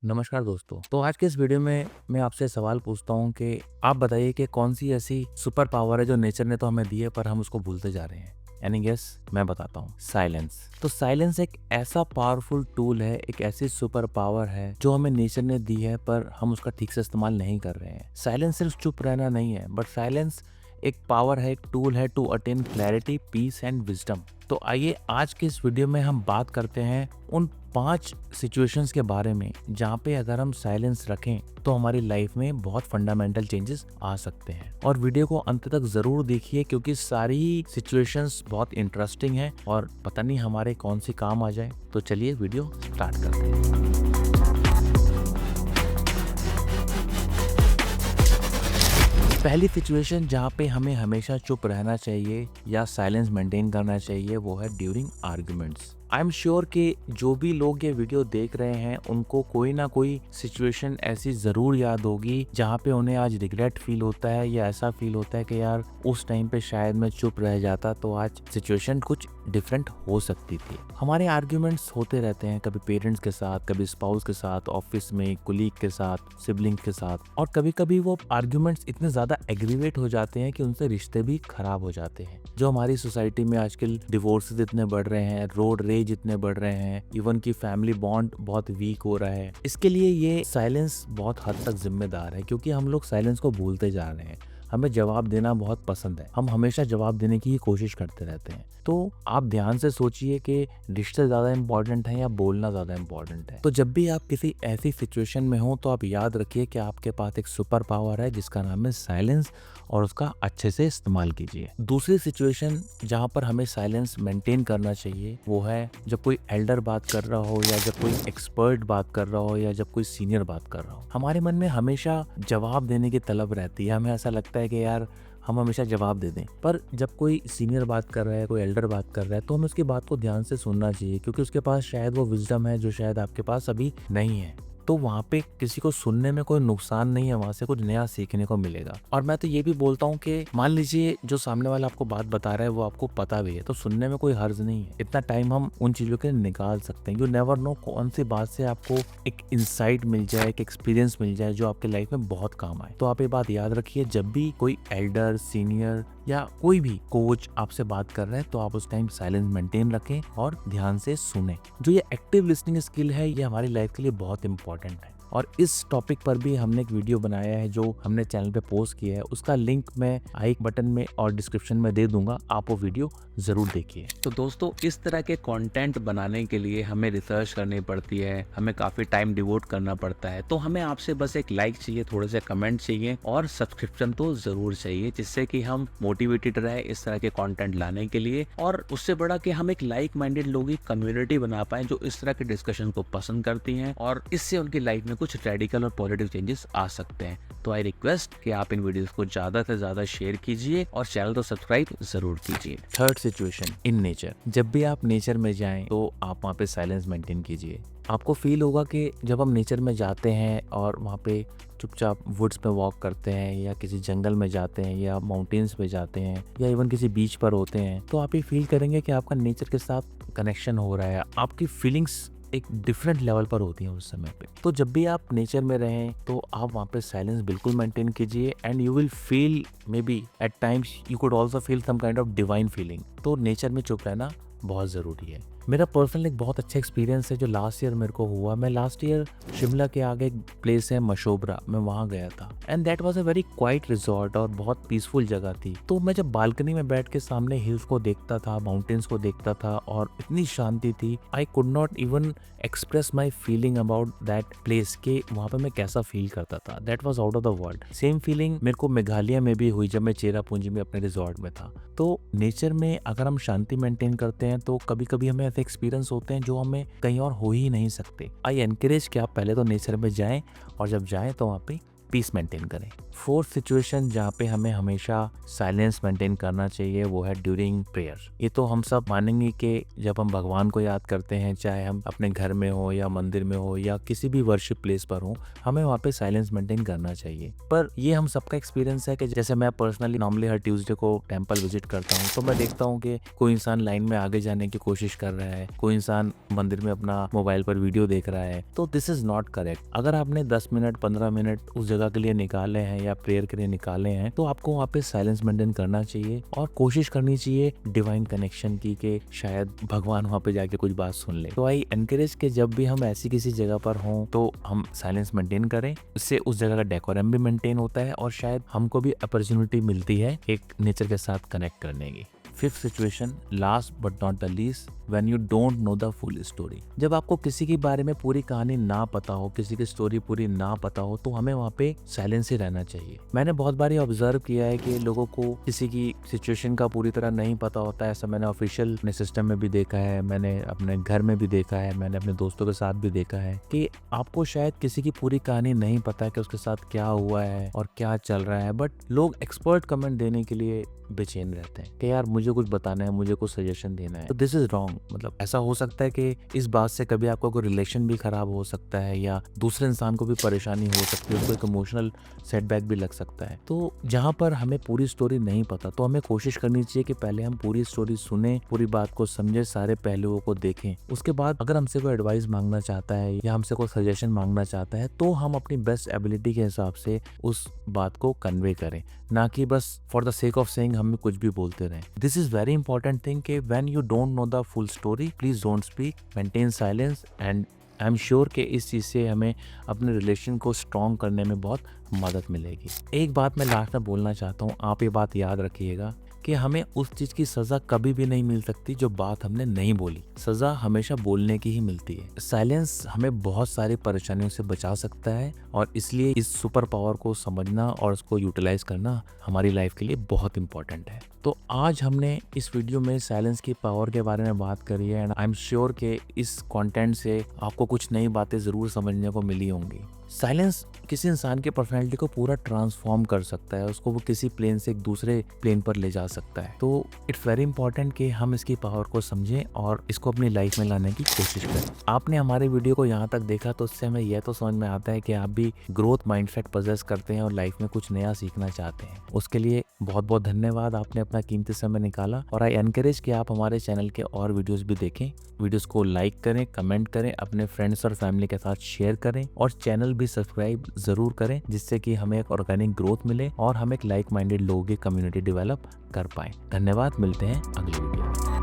नमस्कार दोस्तों। तो आज के इस वीडियो में मैं आपसे सवाल पूछता हूँ कि आप बताइए कि कौन सी ऐसी सुपर पावर है जो नेचर ने तो हमें दी है पर हम उसको भूलते जा रहे हैं। Any guess? मैं बताता हूँ, साइलेंस। तो साइलेंस एक ऐसा पावरफुल टूल है, एक ऐसी सुपर पावर है जो हमें नेचर ने दी है पर हम उसका ठीक से इस्तेमाल नहीं कर रहे हैं। साइलेंस सिर्फ चुप रहना नहीं है, बट साइलेंस एक पावर है, एक टूल है to attain clarity, peace and wisdom. तो आइए आज के इस वीडियो में हम बात करते हैं उन 5 सिचुएशंस के बारे में जहाँ पे अगर हम साइलेंस रखें तो हमारी लाइफ में बहुत फंडामेंटल चेंजेस आ सकते हैं। और वीडियो को अंत तक जरूर देखिए क्योंकि सारी सिचुएशंस बहुत इंटरेस्टिंग हैं और पता नहीं हमारे कौन सी काम आ जाए। तो चलिए वीडियो स्टार्ट करते हैं। पहली सिचुएशन जहाँ पे हमें हमेशा चुप रहना चाहिए या साइलेंस मेंटेन करना चाहिए वो है during arguments. I am sure कि जो भी लोग ये वीडियो देख रहे हैं उनको कोई ना कोई सिचुएशन ऐसी जरूर याद होगी जहाँ पे उन्हें आज रिग्रेट फील होता है या ऐसा फील होता है कि यार उस टाइम पे शायद मैं चुप रह जाता तो आज सिचुएशन कुछ डिफरेंट हो सकती थी। हमारे आर्ग्यूमेंट्स होते रहते हैं, कभी पेरेंट्स के साथ, कभी स्पाउस के साथ, ऑफिस में कुलीग के साथ, सिबलिंग्स के साथ, और कभी कभी वो आर्ग्यूमेंट्स इतने ज्यादा एग्रीवेट हो जाते हैं कि उनसे रिश्ते भी खराब हो जाते हैं। जो हमारी सोसाइटी में आजकल डिवोर्सेस इतने बढ़ रहे हैं, रोड रेज इतने बढ़ रहे हैं, इवन की फैमिली बॉन्ड बहुत वीक हो रहा है, इसके लिए ये साइलेंस बहुत हद तक जिम्मेदार है क्योंकि हम लोग साइलेंस को भूलते जा रहे हैं। हमें जवाब देना बहुत पसंद है, हम हमेशा जवाब देने की ही कोशिश करते रहते हैं। तो आप ध्यान से सोचिए कि रिश्ते ज्यादा इंपॉर्टेंट है या बोलना ज्यादा इंपॉर्टेंट है। तो जब भी आप किसी ऐसी सिचुएशन में हो तो आप याद रखिए कि आपके पास एक सुपर पावर है जिसका नाम है साइलेंस और उसका अच्छे से इस्तेमाल कीजिए। दूसरी सिचुएशन जहाँ पर हमें साइलेंस मेंटेन करना चाहिए वो है जब कोई एल्डर बात कर रहा हो या जब कोई एक्सपर्ट बात कर रहा हो या जब कोई सीनियर बात कर रहा हो। हमारे मन में हमेशा जवाब देने की तलब रहती है, हमें ऐसा लगता है कि यार हम हमेशा जवाब दे दें। पर जब कोई सीनियर बात कर रहा है, कोई एल्डर बात कर रहा है तो हमें उसकी बात को ध्यान से सुनना चाहिए क्योंकि उसके पास शायद वो विजडम है जो शायद आपके पास अभी नहीं है। तो वहाँ पे किसी को सुनने में कोई नुकसान नहीं है, वहाँ से कुछ नया सीखने को मिलेगा। और मैं तो ये भी बोलता हूँ कि मान लीजिए जो सामने वाला आपको बात बता रहा है वो आपको पता भी है तो सुनने में कोई हर्ज नहीं है। इतना टाइम हम उन चीजों के निकाल सकते हैं। यू नेवर नो कौन सी बात से आपको एक इंसाइट मिल जाए, एक एक्सपीरियंस मिल जाए जो आपके लाइफ में बहुत काम आए। तो आप ये बात याद रखिए, जब भी कोई एल्डर, सीनियर या कोई भी कोच आपसे बात कर रहा है तो आप उस टाइम साइलेंस मेंटेन रखें और ध्यान से सुने। जो ये एक्टिव लिसनिंग स्किल है ये हमारी लाइफ के लिए बहुत इंपॉर्टेंट है और इस टॉपिक पर भी हमने एक वीडियो बनाया है जो हमने चैनल पे पोस्ट किया है। उसका लिंक मैं आई बटन में और डिस्क्रिप्शन में दे दूंगा, आप वो वीडियो जरूर देखिए। तो दोस्तों, इस तरह के कंटेंट बनाने के लिए हमें रिसर्च करनी पड़ती है, हमें काफी टाइम डिवोट करना पड़ता है। तो हमें आपसे बस एक लाइक चाहिए, थोड़े से कमेंट चाहिए और सब्सक्रिप्शन तो जरूर चाहिए जिससे कि हम मोटिवेटेड रहे इस तरह के कंटेंट लाने के लिए। और उससे बड़ा कि हम एक लाइक माइंडेड लोगों की कम्युनिटी बना पाए जो इस तरह के डिस्कशन को पसंद करती हैं और इससे उनकी लाइफ में कुछ रेडिकल और पॉजिटिव चेंजेस आ सकते हैं। तो आई रिक्वेस्ट कि आप इन वीडियोस को ज्यादा से ज्यादा शेयर कीजिए और चैनल को सब्सक्राइब जरूर कीजिए। Third situation, in nature. जब भी आप नेचर में जाएं तो आप वहाँ पे साइलेंस मेंटेन कीजिए। आपको फील होगा कि जब हम नेचर में जाते हैं और वहाँ पे चुपचाप वुड्स में वॉक करते हैं या किसी जंगल में जाते हैं या माउंटेन्स पे जाते हैं या इवन किसी बीच पर होते हैं तो आप ये फील करेंगे कि आपका नेचर के साथ कनेक्शन हो रहा है। आपकी फीलिंग्स एक डिफरेंट लेवल पर होती हैं उस समय पे। तो जब भी आप नेचर में रहें तो आप वहाँ पे साइलेंस बिल्कुल मेंटेन कीजिए and you will feel, maybe at times you could also feel some kind of divine feeling. तो नेचर में चुप रहना बहुत ज़रूरी है। मेरा पर्सनल एक बहुत अच्छा एक्सपीरियंस है जो लास्ट ईयर मेरे को हुआ। मैं लास्ट ईयर शिमला के आगे एक प्लेस है मशोबरा, मैं वहाँ गया था and that was a very quite resort और बहुत पीसफुल जगह थी। तो मैं जब बालकनी में बैठ के सामने हिल्स को देखता था, माउंटेन्स को देखता था और इतनी शांति थी, I could not even express my feeling about that place के वहाँ पे मैं कैसा फील करता था। That was out of the world. Same feeling मेरे को मेघालय में भी हुई जब मैं चेरापूंजी में अपने रिजॉर्ट में था। तो नेचर में अगर हम शांति मेंटेन करते हैं तो कभी कभी हमें ऐसे एक्सपीरियंस होते हैं जो हमें कहीं और हो ही नहीं सकते। आई एनकरेज कि आप पहले तो नेचर में जाएं और जब जाएं तो वहाँ पे पीस मेंटेन करें। फोर्थ सिचुएशन जहाँ पे हमें हमेशा साइलेंस मेंटेन करना चाहिए वो है ड्यूरिंग प्रेयर। ये तो हम सब मानेंगे कि जब हम भगवान को याद करते हैं, चाहे हम अपने घर में हो या मंदिर में हो या किसी भी वर्शिप प्लेस पर हो, हमें वहाँ पे साइलेंस मेंटेन करना चाहिए। पर ये हम सबका एक्सपीरियंस है कि जैसे मैं पर्सनली नॉर्मली हर ट्यूसडे को टेंपल विजिट करता हूँ, तो मैं देखता हूँ कि कोई इंसान लाइन में आगे जाने की कोशिश कर रहा है, कोई इंसान मंदिर में अपना मोबाइल पर वीडियो देख रहा है। तो दिस इज नॉट करेक्ट। अगर आपने 10 मिनट 15 मिनट उस जगह के लिए निकाले हैं या प्रेयर के लिए निकाले हैं, तो आपको वहाँ पे साइलेंस मेंटेन करना चाहिए और कोशिश करनी चाहिए डिवाइन कनेक्शन की, कि शायद भगवान वहाँ पे जाके कुछ बात सुन ले। तो आई एनकरेज कि जब भी हम ऐसी किसी जगह पर हों तो हम साइलेंस मेंटेन करें। इससे उस जगह का डेकोरम भी मेंटेन होता है और शायद हमको भी अपॉर्चुनिटी मिलती है एक नेचर के साथ कनेक्ट करने की। Fifth situation, last but not the least, when you don't know the full story. जब आपको किसी के बारे में पूरी कहानी ना पता हो, किसी की स्टोरी पूरी ना पता हो, तो हमें वहाँ पे साइलेंस ही रहना चाहिए। मैंने बहुत बार ऑब्जर्व किया है कि लोगों को किसी की सिचुएशन का पूरी तरह नहीं पता होता है। ऐसा मैंने ऑफिशियल अपने सिस्टम में भी देखा है, मैंने अपने घर में भी देखा है, मैंने अपने दोस्तों के साथ भी देखा है कि आपको शायद किसी की पूरी कहानी नहीं पता है कि उसके साथ क्या हुआ है और क्या चल रहा है, बट लोग एक्सपर्ट कमेंट देने के लिए बेचैन रहते हैं कि यार मुझे कुछ बताना है, मुझे कुछ सजेशन देना है। तो दिस इज रॉन्ग। मतलब ऐसा हो सकता है कि इस बात से कभी आपका कोई रिलेशन भी खराब हो सकता है या दूसरे इंसान को भी परेशानी हो सकती है, उसको एक इमोशनल सेटबैक भी लग सकता है। तो जहाँ पर हमें पूरी स्टोरी नहीं पता, तो हमें कोशिश करनी चाहिए कि पहले हम पूरी स्टोरी सुने, पूरी बात को समझे, सारे पहलुओं को देखें। उसके बाद अगर हमसे कोई एडवाइस मांगना चाहता है या हमसे कोई सजेशन मांगना चाहता है, तो हम अपनी बेस्ट एबिलिटी के हिसाब से उस बात को कन्वे करें, ना कि बस for the sake of saying हम कुछ भी बोलते रहें। This is very important thing कि when you don't know the full story, please don't speak, maintain silence. And I am sure कि इस चीज़ से हमें अपने रिलेशन को स्ट्रॉन्ग करने में बहुत मदद मिलेगी। एक बात मैं लास्ट में बोलना चाहता हूँ, आप ये बात याद रखिएगा कि हमें उस चीज की सजा कभी भी नहीं मिल सकती जो बात हमने नहीं बोली। सजा हमेशा बोलने की ही मिलती है। साइलेंस हमें बहुत सारी परेशानियों से बचा सकता है और इसलिए इस सुपर पावर को समझना और उसको यूटिलाइज करना हमारी लाइफ के लिए बहुत इंपॉर्टेंट है। तो आज हमने इस वीडियो में साइलेंस की पावर के बारे में बात करी है एंड आई एम श्योर कि इस कंटेंट से आपको कुछ नई बातें जरूर समझने को मिली होंगी। साइलेंस किसी इंसान की पर्सनैलिटी को पूरा ट्रांसफॉर्म कर सकता है, उसको वो किसी प्लेन से एक दूसरे प्लेन पर ले जा सकता है। तो इट्स वेरी इंपॉर्टेंट कि हम इसकी पावर को समझें और इसको अपनी लाइफ में लाने की कोशिश करें। आपने हमारे वीडियो को यहाँ तक देखा तो उससे हमें यह तो समझ में आता है कि आप भी ग्रोथ माइंडसेट पजेस करते हैं और लाइफ में कुछ नया सीखना चाहते हैं। उसके लिए बहुत बहुत धन्यवाद, आपने अपना कीमती समय निकाला। और आई एनकरेज कि आप हमारे चैनल के और वीडियोस भी देखें। वीडियोस को लाइक करें, कमेंट करें, अपने फ्रेंड्स और फैमिली के साथ शेयर करें और चैनल भी सब्सक्राइब जरूर करें, जिससे कि हमें एक ऑर्गेनिक ग्रोथ मिले और हम एक लाइक माइंडेड लोगों की कम्युनिटी डेवलप कर पाए। धन्यवाद, मिलते हैं अगले वीडियो में।